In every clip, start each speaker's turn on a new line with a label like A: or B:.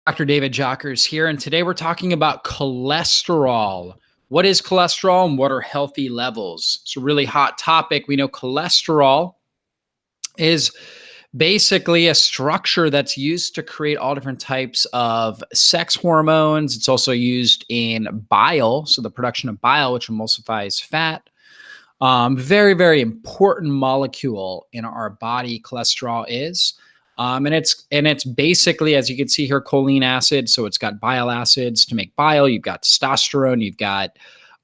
A: Dr. David Jockers here, and today we're talking about cholesterol. What is cholesterol and what are healthy levels? It's a really hot topic. We know cholesterol is basically a structure that's used to create all different types of sex hormones. It's also used in bile, so the production of bile, which emulsifies fat. Very, very important molecule in our body, cholesterol is. And it's basically, as you can see here, choline acid. So it's got bile acids to make bile. You've got testosterone. You've got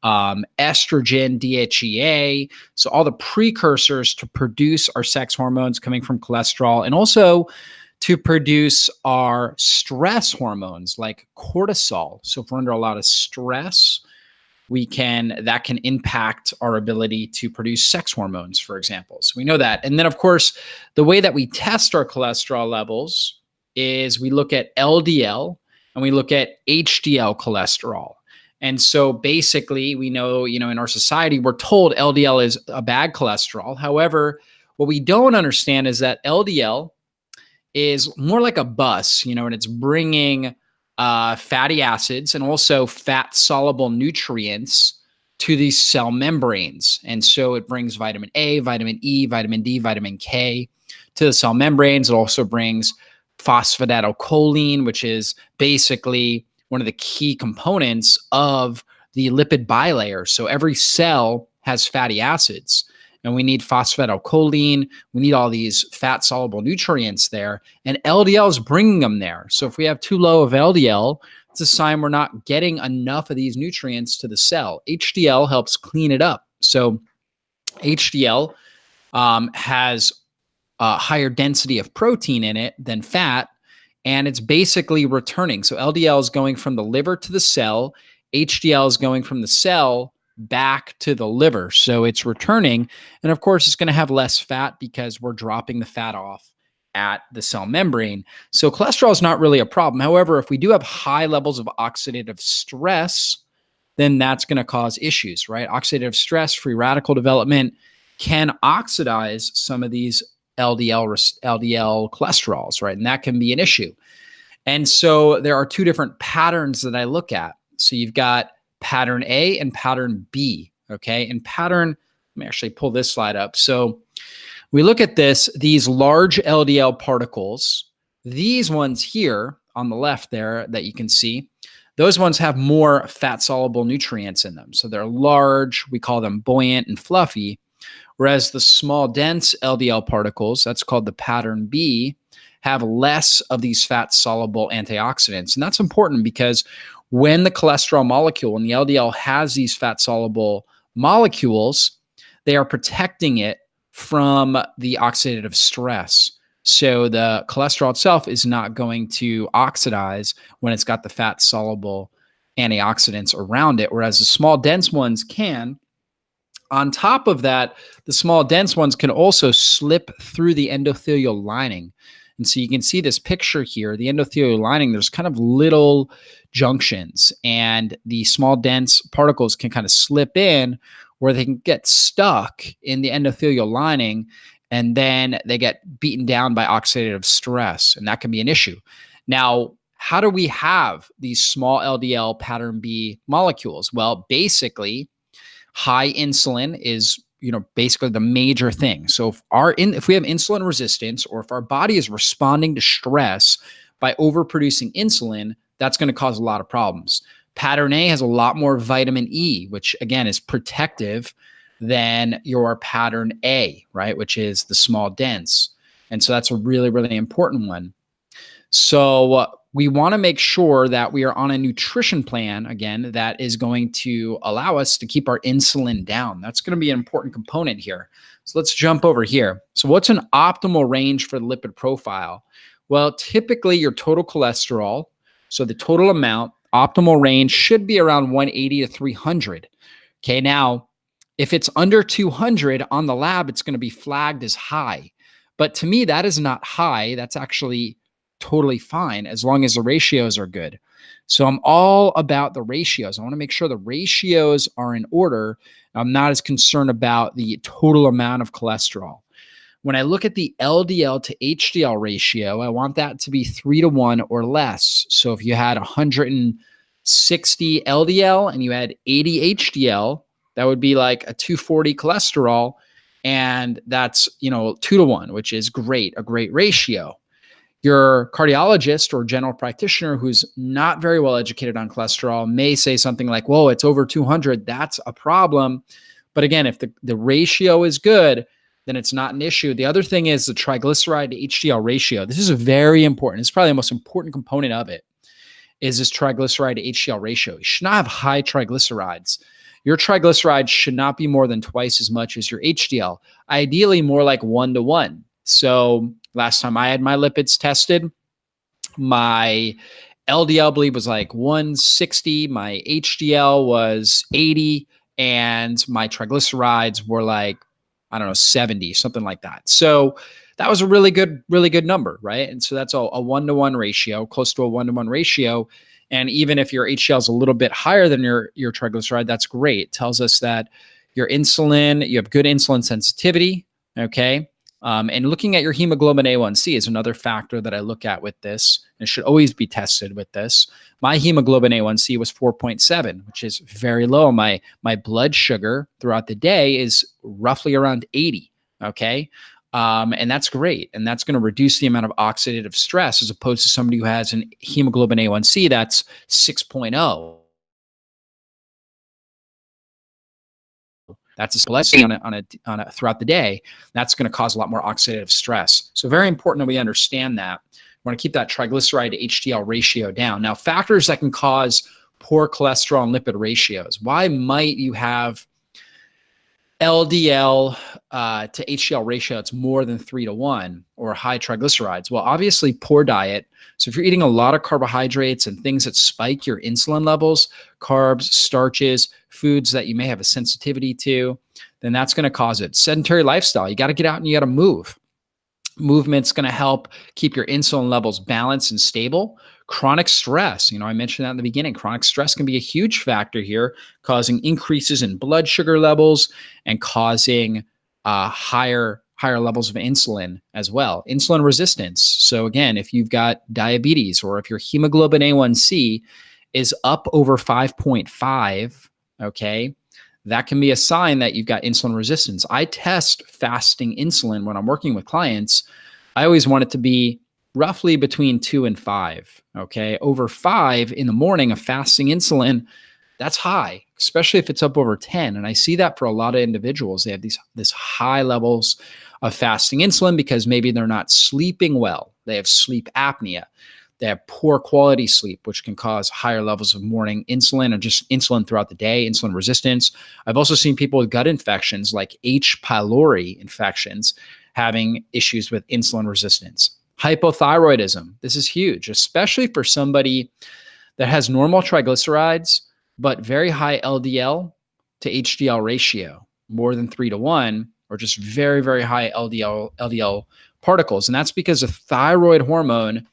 A: estrogen, DHEA. So all the precursors to produce our sex hormones coming from cholesterol, and also to produce our stress hormones like cortisol. So if we're under a lot of stress, that can impact our ability to produce sex hormones, for example. So we know that. And then, of course, the way that we test our cholesterol levels is we look at LDL and we look at HDL cholesterol. And so basically, we know, in our society, we're told LDL is a bad cholesterol. However, what we don't understand is that LDL is more like a bus, and it's bringing fatty acids and also fat soluble nutrients to these cell membranes. And so it brings vitamin A, vitamin E, vitamin D, vitamin K to the cell membranes. It also brings phosphatidylcholine, which is basically one of the key components of the lipid bilayer. So every cell has fatty acids, and we need phosphatidylcholine. We need all these fat soluble nutrients there, and LDL is bringing them there. So if we have too low of LDL, it's a sign we're not getting enough of these nutrients to the cell. HDL helps clean it up. So HDL has a higher density of protein in it than fat, and it's basically returning. So LDL is going from the liver to the cell. HDL is going from the cell back to the liver. So it's returning. And of course, it's going to have less fat because we're dropping the fat off at the cell membrane. So cholesterol is not really a problem. However, if we do have high levels of oxidative stress, then that's going to cause issues, right? Oxidative stress, free radical development can oxidize some of these LDL cholesterols, right? And that can be an issue. And so there are two different patterns that I look at. So you've got pattern A and pattern B, okay? And pattern, let me actually pull this slide up. So we look at these large LDL particles, these ones here on the left there that you can see, those ones have more fat soluble nutrients in them. So they're large, we call them buoyant and fluffy. Whereas the small, dense LDL particles, that's called the pattern B, have less of these fat-soluble antioxidants. And that's important because when the cholesterol molecule, when the LDL has these fat-soluble molecules, they are protecting it from the oxidative stress. So the cholesterol itself is not going to oxidize when it's got the fat-soluble antioxidants around it, whereas the small, dense ones can. On top of that, the small dense ones can also slip through the endothelial lining. And so you can see this picture here, the endothelial lining, there's kind of little junctions, and the small dense particles can kind of slip in where they can get stuck in the endothelial lining, and then they get beaten down by oxidative stress, and that can be an issue. Now, how do we have these small LDL pattern B molecules? Well, basically, high insulin is, basically the major thing. So if we have insulin resistance, or if our body is responding to stress by overproducing insulin, that's going to cause a lot of problems. Pattern A has a lot more vitamin E, which again is protective than your pattern A, right? Which is the small dense. And so that's a really, really important one. So we want to make sure that we are on a nutrition plan, again, that is going to allow us to keep our insulin down. That's going to be an important component here. So let's jump over here. So what's an optimal range for the lipid profile? Well, typically your total cholesterol, so the total amount, optimal range should be around 180 to 300. Okay, now, if it's under 200 on the lab, it's going to be flagged as high. But to me, that is not high. That's actually totally fine as long as the ratios are good. So I'm all about the ratios. I want to make sure the ratios are in order. I'm not as concerned about the total amount of cholesterol. When I look at the LDL to HDL ratio, I want that to be 3-to-1 or less. So if you had 160 LDL and you had 80 HDL, that would be like a 240 cholesterol. And that's, 2-to-1, which is great, a great ratio. Your cardiologist or general practitioner who's not very well educated on cholesterol may say something like, whoa, it's over 200. That's a problem. But again, if the ratio is good, then it's not an issue. The other thing is the triglyceride to HDL ratio. This is very important. It's probably the most important component of it, is this triglyceride to HDL ratio. You should not have high triglycerides. Your triglycerides should not be more than twice as much as your HDL, ideally more like 1-to-1. So last time I had my lipids tested, my LDL, I believe, was like 160, my HDL was 80, and my triglycerides were like, I don't know, 70, something like that. So that was a really good number, right? And so that's a 1-to-1 ratio, close to a 1-to-1 ratio. And even if your HDL is a little bit higher than your triglyceride, that's great. It tells us that your insulin, you have good insulin sensitivity, okay? And looking at your hemoglobin A1C is another factor that I look at with this. It should always be tested with this. My hemoglobin A1C was 4.7, which is very low. My blood sugar throughout the day is roughly around 80, okay? And that's great. And that's going to reduce the amount of oxidative stress as opposed to somebody who has an hemoglobin A1C that's 6.0. That's a blessing on a throughout the day. That's going to cause a lot more oxidative stress. So very important that we understand that. We want to keep that triglyceride to HDL ratio down. Now, factors that can cause poor cholesterol and lipid ratios. Why might you have LDL to HDL ratio that's more than 3-to-1 or high triglycerides? Well, obviously poor diet. So if you're eating a lot of carbohydrates and things that spike your insulin levels, carbs, starches, foods that you may have a sensitivity to, then that's going to cause it. Sedentary lifestyle. You got to get out and you got to move. Movement's going to help keep your insulin levels balanced and stable. Chronic stress, I mentioned that in the beginning. Chronic stress can be a huge factor here, causing increases in blood sugar levels and causing higher levels of insulin as well. Insulin resistance. So again, if you've got diabetes or if your hemoglobin A1C is up over 5.5, okay, that can be a sign that you've got insulin resistance. I test fasting insulin when I'm working with clients. I always want it to be roughly between 2 and 5, okay? Over 5 in the morning of fasting insulin, that's high, especially if it's up over 10. And I see that for a lot of individuals. They have this high levels of fasting insulin because maybe they're not sleeping well. They have sleep apnea. They have poor quality sleep, which can cause higher levels of morning insulin or just insulin throughout the day, insulin resistance. I've also seen people with gut infections like H. pylori infections having issues with insulin resistance. Hypothyroidism. This is huge, especially for somebody that has normal triglycerides, but very high LDL to HDL ratio, more than 3-to-1, or just very, very high LDL particles. And that's because the thyroid hormone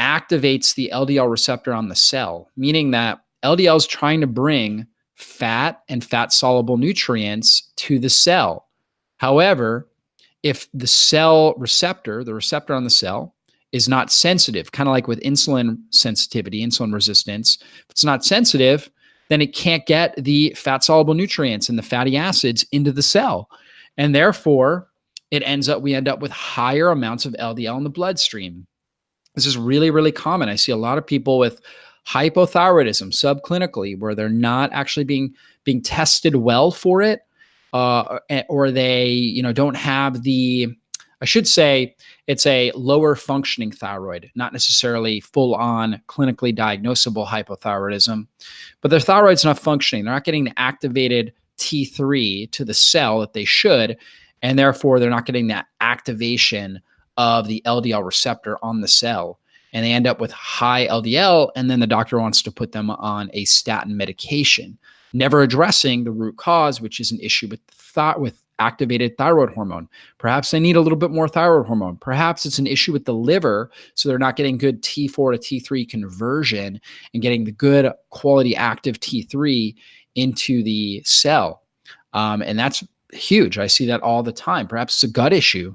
A: activates the LDL receptor on the cell, meaning that LDL is trying to bring fat and fat-soluble nutrients to the cell. However, if the cell receptor, the receptor on the cell, is not sensitive, kind of like with insulin sensitivity, insulin resistance, if it's not sensitive, then it can't get the fat-soluble nutrients and the fatty acids into the cell. And therefore, we end up with higher amounts of LDL in the bloodstream. This is really, really common. I see a lot of people with hypothyroidism subclinically where they're not actually being tested well for it, or they, don't have I should say it's a lower functioning thyroid, not necessarily full on clinically diagnosable hypothyroidism, but their thyroid's not functioning. They're not getting the activated T3 to the cell that they should, and therefore they're not getting that activation of the LDL receptor on the cell. And they end up with high LDL, and then the doctor wants to put them on a statin medication, never addressing the root cause, which is an issue with activated thyroid hormone. Perhaps they need a little bit more thyroid hormone. Perhaps it's an issue with the liver, so they're not getting good T4 to T3 conversion and getting the good quality active T3 into the cell. And that's huge. I see that all the time. Perhaps it's a gut issue.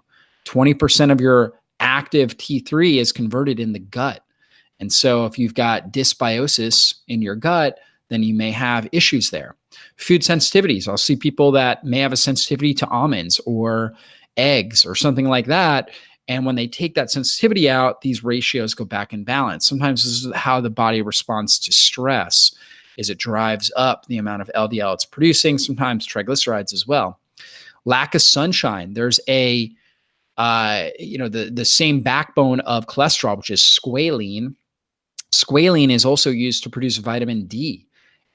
A: 20% of your active T3 is converted in the gut. And so if you've got dysbiosis in your gut, then you may have issues there. Food sensitivities. I'll see people that may have a sensitivity to almonds or eggs or something like that. And when they take that sensitivity out, these ratios go back in balance. Sometimes this is how the body responds to stress, is it drives up the amount of LDL it's producing, sometimes triglycerides as well. Lack of sunshine. There's the same backbone of cholesterol, which is squalene. Squalene is also used to produce vitamin D.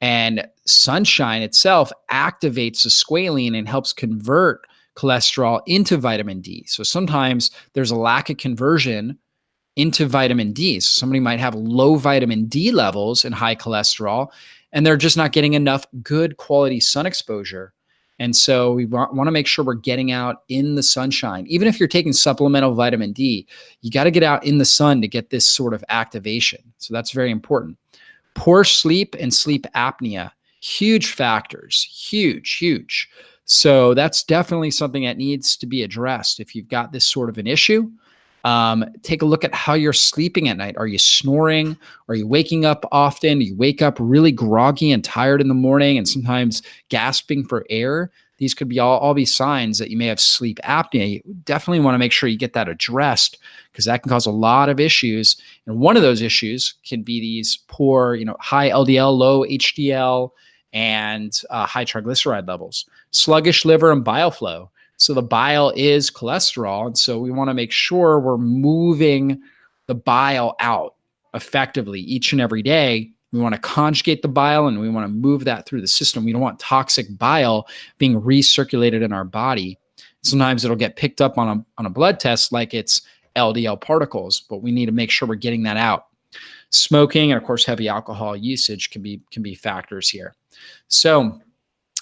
A: And sunshine itself activates the squalene and helps convert cholesterol into vitamin D. So sometimes there's a lack of conversion into vitamin D. So somebody might have low vitamin D levels and high cholesterol, and they're just not getting enough good quality sun exposure. And so we want to make sure we're getting out in the sunshine. Even if you're taking supplemental vitamin D, you got to get out in the sun to get this sort of activation. So that's very important. Poor sleep and sleep apnea, huge factors, huge. So that's definitely something that needs to be addressed. If you've got this sort of an issue, take a look at how you're sleeping at night. Are you snoring? Are you waking up often? Do you wake up really groggy and tired in the morning and sometimes gasping for air? These could be all be signs that you may have sleep apnea. You definitely want to make sure you get that addressed because that can cause a lot of issues. And one of those issues can be these poor, high LDL, low HDL, and high triglyceride levels. Sluggish liver and bile flow. So the bile is cholesterol. And so we want to make sure we're moving the bile out effectively each and every day. We want to conjugate the bile and we want to move that through the system. We don't want toxic bile being recirculated in our body. Sometimes it'll get picked up on a blood test like it's LDL particles, but we need to make sure we're getting that out. Smoking and of course heavy alcohol usage can be factors here. So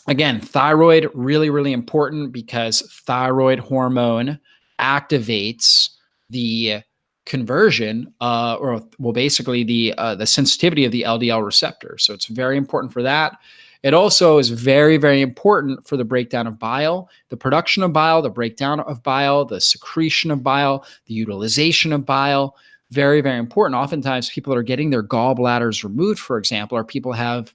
A: again, thyroid, really important because thyroid hormone activates the conversion, basically the sensitivity of the LDL receptor. So it's very important for that. It also is very important for the breakdown of bile, the production of bile, the breakdown of bile, the secretion of bile, the utilization of bile. Very important. Oftentimes people that are getting their gallbladders removed, for example, are people who have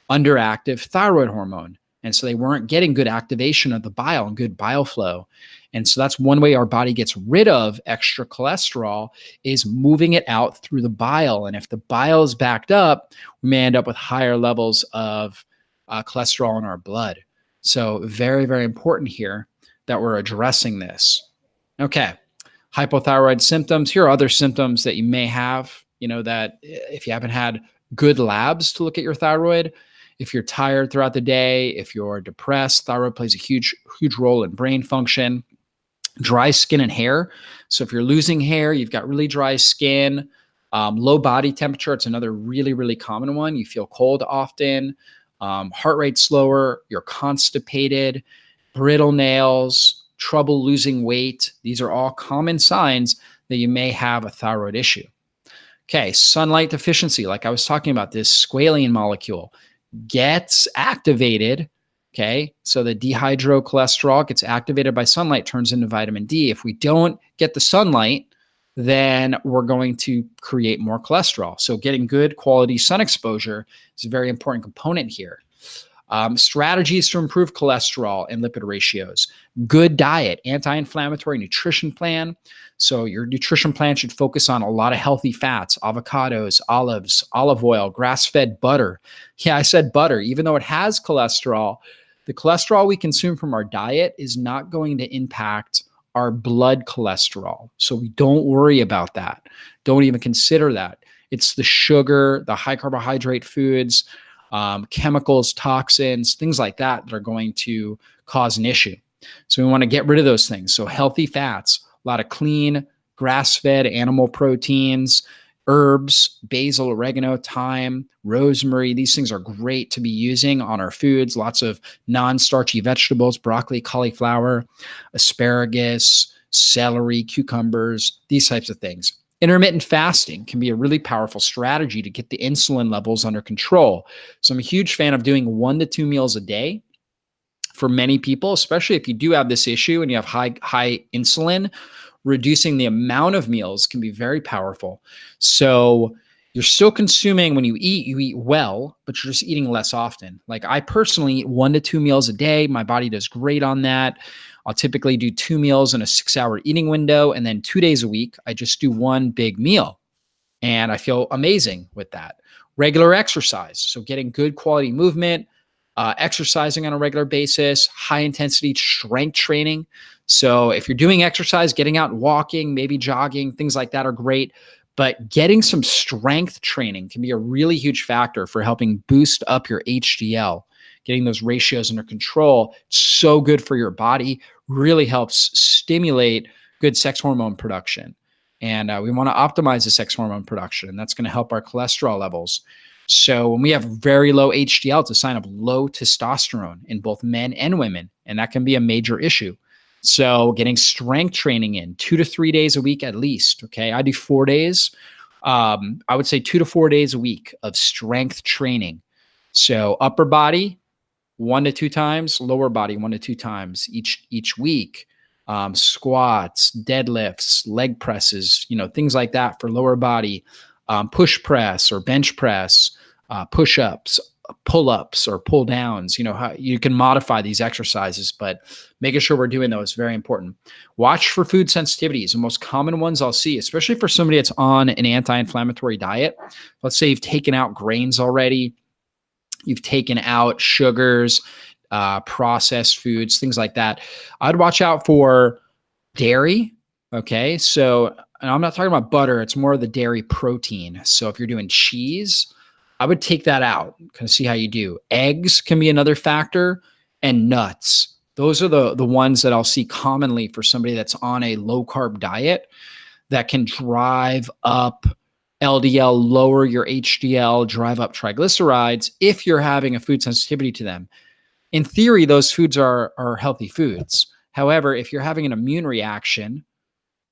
A: underactive thyroid hormone. And so they weren't getting good activation of the bile and good bile flow. And so that's one way our body gets rid of extra cholesterol is moving it out through the bile. And if the bile is backed up, we may end up with higher levels of cholesterol in our blood. So very important here that we're addressing this. Okay. Hypothyroid symptoms. Here are other symptoms that you may have, that if you haven't had good labs to look at your thyroid. If you're tired throughout the day, if you're depressed, thyroid plays a huge role in brain function. Dry skin and hair. So if you're losing hair, you've got really dry skin, low body temperature. It's another really common one. You feel cold often, heart rate slower, you're constipated, brittle nails, trouble losing weight. These are all common signs that you may have a thyroid issue. Okay, sunlight deficiency. Like I was talking about, this squalene molecule gets activated. Okay, so the dehydrocholesterol gets activated by sunlight, turns into vitamin D. If we don't get the sunlight, then we're going to create more cholesterol. So getting good quality sun exposure is a very important component here. Strategies to improve cholesterol and lipid ratios. Good diet, anti-inflammatory nutrition plan. So your nutrition plan should focus on a lot of healthy fats, avocados, olives, olive oil, grass-fed butter. Yeah, I said butter. Even though it has cholesterol, the cholesterol we consume from our diet is not going to impact our blood cholesterol. So we don't worry about that. Don't even consider that. It's the sugar, the high carbohydrate foods, chemicals, toxins, things like that that are going to cause an issue. So we want to get rid of those things. So healthy fats, a lot of clean, grass-fed animal proteins, herbs, basil, oregano, thyme, rosemary. These things are great to be using on our foods. Lots of non-starchy vegetables, broccoli, cauliflower, asparagus, celery, cucumbers, these types of things. Intermittent fasting can be a really powerful strategy to get the insulin levels under control. So I'm a huge fan of doing 1 to 2 meals a day for many people, especially if you do have this issue and you have high insulin, reducing the amount of meals can be very powerful. So you're still consuming when you eat well, but you're just eating less often. Like I personally eat 1 to 2 meals a day. My body does great on that. I'll typically do 2 meals in a 6-hour eating window. And then 2 days a week, I just do 1 big meal. And I feel amazing with that. Regular exercise. So getting good quality movement, exercising on a regular basis, high intensity strength training. So if you're doing exercise, getting out and walking, maybe jogging, things like that are great. But getting some strength training can be a really huge factor for helping boost up your HDL, getting those ratios under control. It's so good for your body, really helps stimulate good sex hormone production. And we want to optimize the sex hormone production, and that's going to help our cholesterol levels. So when we have very low HDL, it's a sign of low testosterone in both men and women, and that can be a major issue. So getting strength training in 2 to 3 days a week at least. Okay. I do 4 days. I would say 2 to 4 days a week of strength training. So upper body 1 to 2 times, lower body 1 to 2 times each week. Squats, deadlifts, leg presses, things like that for lower body, push press or bench press, push-ups, pull-ups or pull downs. How you can modify these exercises, but making sure we're doing those is very important. Watch for food sensitivities. The most common ones I'll see, especially for somebody that's on an anti-inflammatory diet. Let's say you've taken out grains already, you've taken out sugars, processed foods, things like that. I'd watch out for dairy. Okay. So, and I'm not talking about butter. It's more of the dairy protein. So if you're doing cheese, I would take that out, kind of see how you do. Eggs can be another factor, and nuts. Those are the ones that I'll see commonly for somebody that's on a low carb diet that can drive up LDL, lower your HDL, drive up triglycerides if you're having a food sensitivity to them. In theory, those foods are healthy foods. However, if you're having an immune reaction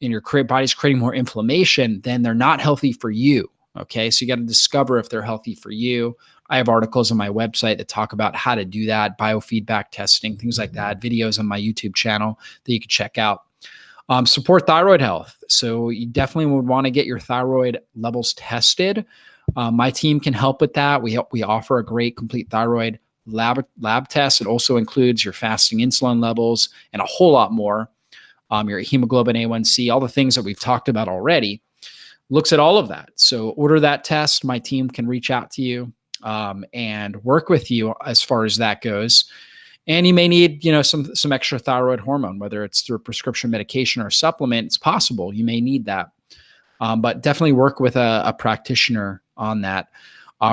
A: and your body's creating more inflammation, then they're not healthy for you. Okay, so you got to discover if they're healthy for you. I have articles on my website that talk about how to do that, biofeedback testing, things like that, videos on my YouTube channel that you can check out. Support thyroid health. So you definitely would want to get your thyroid levels tested. My team can help with that. We offer a great complete thyroid lab test. It also includes your fasting insulin levels and a whole lot more. Your hemoglobin A1C, all the things that we've talked about already. Looks at all of that. So order that test. My team can reach out to you and work with you as far as that goes. And you may need, some extra thyroid hormone, whether it's through a prescription medication or a supplement. It's possible you may need that, but definitely work with a practitioner on that.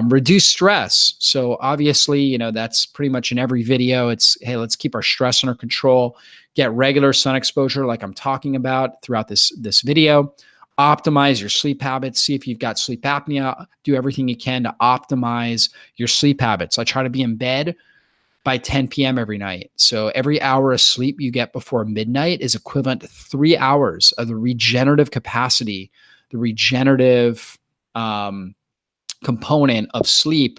A: Reduce stress. So obviously, that's pretty much in every video. It's, hey, let's keep our stress under control. Get regular sun exposure, like I'm talking about throughout this video. Optimize your sleep habits. See if you've got sleep apnea. Do everything you can to optimize your sleep habits. I try to be in bed by 10 p.m. every night. So every hour of sleep you get before midnight is equivalent to 3 hours of the regenerative capacity, the regenerative component of sleep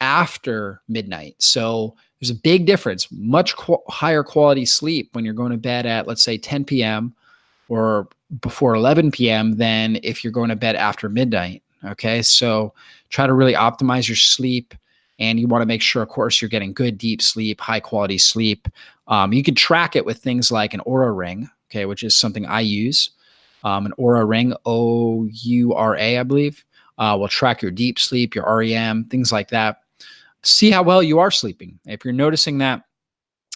A: after midnight. So there's a big difference, much higher quality sleep when you're going to bed at, let's say, 10 p.m. or before 11 p.m. than if you're going to bed after midnight. Okay. So try to really optimize your sleep, and you want to make sure, of course, you're getting good, deep sleep, high quality sleep. You can track it with things like an Oura ring, okay, which is something I use. An Oura ring, O-U-R-A, I believe, will track your deep sleep, your REM, things like that. See how well you are sleeping. If you're noticing that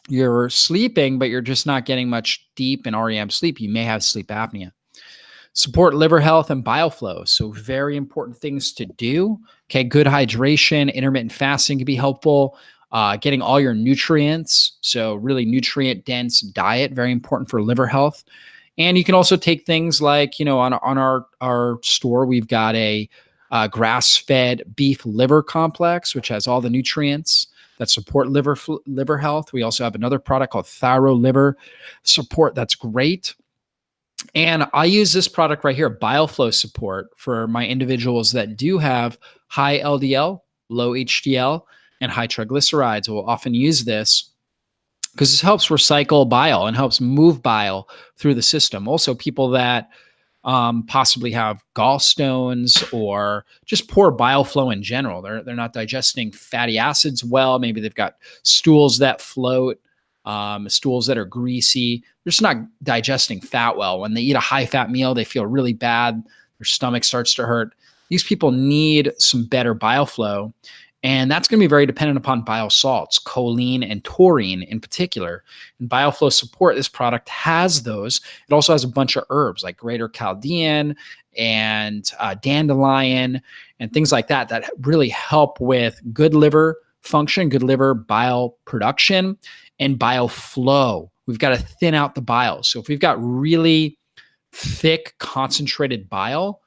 A: you're sleeping, but you're just not getting much deep and REM sleep, you may have sleep apnea. Support liver health and bile flow. So very important things to do. Okay, good hydration, intermittent fasting can be helpful. Getting all your nutrients. So really nutrient dense diet, very important for liver health. And you can also take things like, on our store, we've got a grass-fed beef liver complex, which has all the nutrients that support liver health. We also have another product called Thyroid Liver Support. That's great. And I use this product right here, BioFlow Support, for my individuals that do have high LDL, low HDL, and high triglycerides. We'll often use this because this helps recycle bile and helps move bile through the system. Also, people that possibly have gallstones or just poor bile flow in general. They're not digesting fatty acids well. Maybe they've got stools that float, stools that are greasy. They're just not digesting fat well. When they eat a high fat meal, they feel really bad. Their stomach starts to hurt. These people need some better bile flow. And that's going to be very dependent upon bile salts, choline and taurine in particular. And BioFlow Support, this product has those. It also has a bunch of herbs like greater Chaldean and dandelion and things like that that really help with good liver function, good liver bile production, and bile flow. We've got to thin out the bile. So if we've got really thick, concentrated bile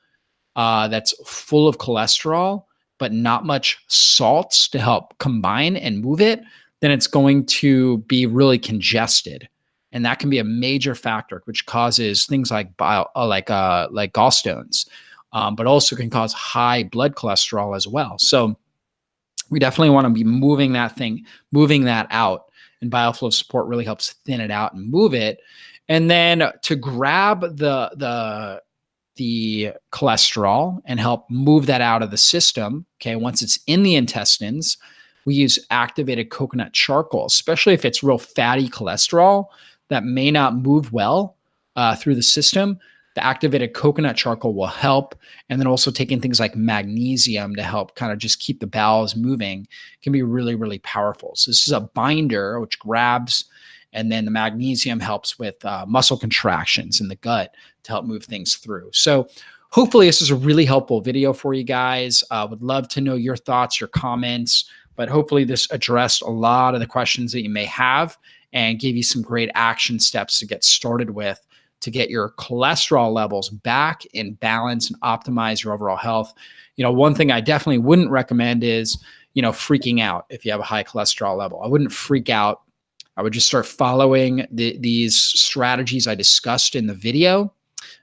A: that's full of cholesterol, but not much salts to help combine and move it, then it's going to be really congested. And that can be a major factor, which causes things like gallstones, but also can cause high blood cholesterol as well. So we definitely want to be moving that out. And BioFlow Support really helps thin it out and move it. And then to grab the cholesterol and help move that out of the system. Okay. Once it's in the intestines, we use activated coconut charcoal, especially if it's real fatty cholesterol that may not move well through the system. The activated coconut charcoal will help. And then also taking things like magnesium to help kind of just keep the bowels moving can be really, really powerful. So this is a binder which grabs, and then the magnesium helps with muscle contractions in the gut to help move things through. So hopefully this is a really helpful video for you guys. Would love to know your thoughts, your comments, but hopefully this addressed a lot of the questions that you may have and gave you some great action steps to get started with to get your cholesterol levels back in balance and optimize your overall health. One thing I definitely wouldn't recommend is, freaking out if you have a high cholesterol level. I wouldn't freak out. I would just start following these strategies I discussed in the video.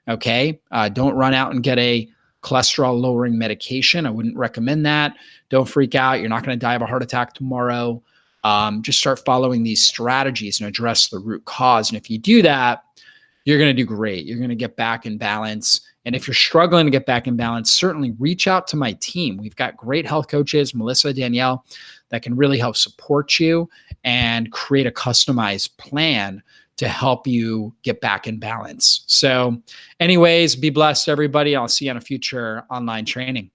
A: Okay. Don't run out and get a cholesterol lowering medication. I wouldn't recommend that. Don't freak out. You're not going to die of a heart attack tomorrow. Just start following these strategies and address the root cause. And if you do that, you're going to do great. You're going to get back in balance. And if you're struggling to get back in balance, certainly reach out to my team. We've got great health coaches, Melissa, Danielle, that can really help support you and create a customized plan to help you get back in balance. So anyways, be blessed, everybody. I'll see you on a future online training.